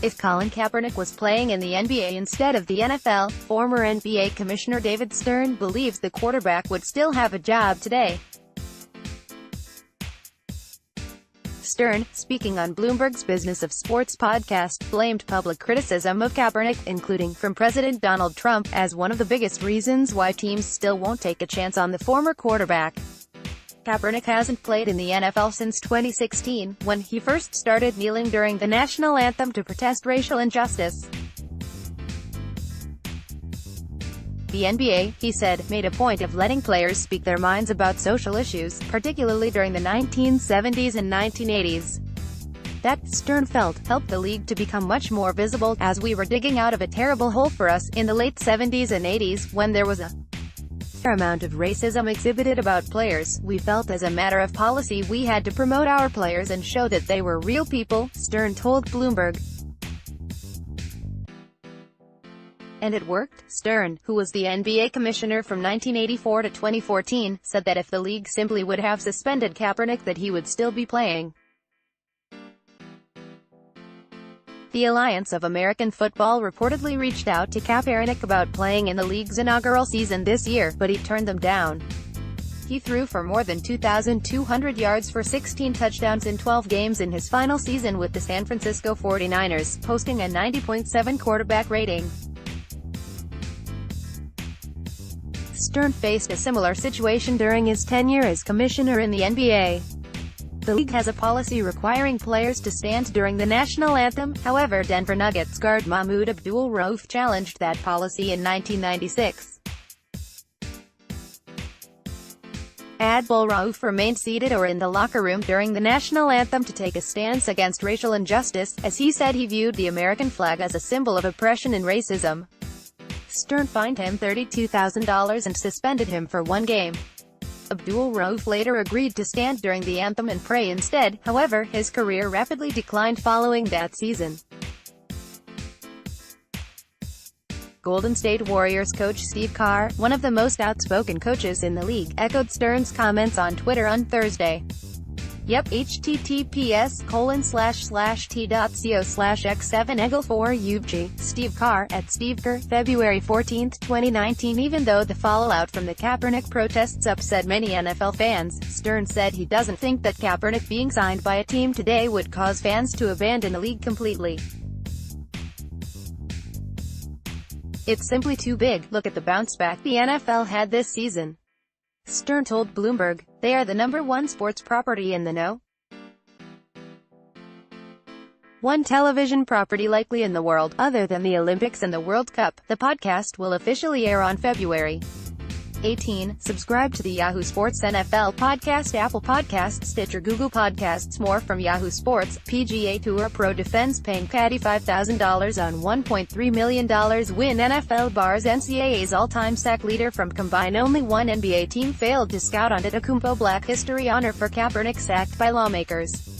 if Colin Kaepernick was playing in the NBA instead of the NFL. Former NBA Commissioner David Stern believes the quarterback would still have a job today. Stern, speaking on Bloomberg's Business of Sports podcast, blamed public criticism of Kaepernick, including from President Donald Trump, as one of the biggest reasons why teams still won't take a chance on the former quarterback. Kaepernick hasn't played in the NFL since 2016, when he first started kneeling during the national anthem to protest racial injustice. The NBA, he said, made a point of letting players speak their minds about social issues, particularly during the 1970s and 1980s. That, Stern felt, helped the league to become much more visible, as we were digging out of a terrible hole for us, in the late 70s and 80s, when there was a fair amount of racism exhibited about players. We felt as a matter of policy we had to promote our players and show that they were real people, Stern told Bloomberg. And it worked. Stern, who was the NBA commissioner from 1984 to 2014, said that if the league simply would have suspended Kaepernick that he would still be playing. The Alliance of American Football reportedly reached out to Kaepernick about playing in the league's inaugural season this year, but he turned them down. He threw for more than 2,200 yards for 16 touchdowns in 12 games in his final season with the San Francisco 49ers, posting a 90.7 quarterback rating. Stern faced a similar situation during his tenure as commissioner in the NBA. The league has a policy requiring players to stand during the national anthem. However, Denver Nuggets guard Mahmoud Abdul-Rauf challenged that policy in 1996. Abdul-Rauf remained seated or in the locker room during the national anthem to take a stance against racial injustice, as he said he viewed the American flag as a symbol of oppression and racism. Stern fined him $32,000 and suspended him for one game. Abdul-Rauf later agreed to stand during the anthem and pray instead. However, his career rapidly declined following that season. Golden State Warriors coach Steve Kerr, one of the most outspoken coaches in the league, echoed Stern's comments on Twitter on Thursday. Yep, https://t.co/x7eagle4uvg, Steve Kerr, at Steve Kerr, February 14, 2019. Even though the fallout from the Kaepernick protests upset many NFL fans, Stern said he doesn't think that Kaepernick being signed by a team today would cause fans to abandon the league completely. It's simply too big. Look at the bounce back the NFL had this season. Stern told Bloomberg, they are the #1 sports property in the know. One television property likely in the world, other than the Olympics and the World Cup. The podcast will officially air on February 18. Subscribe to the Yahoo Sports NFL podcast, Apple Podcasts, Stitcher, Google Podcasts. More from Yahoo Sports. PGA Tour pro defends paying caddy $5,000 on $1.3 million win. NFL bars NCAA's all-time sack leader from combine. Only one NBA team failed to scout Antetokounmpo. Black History honor for Kaepernick sacked by lawmakers.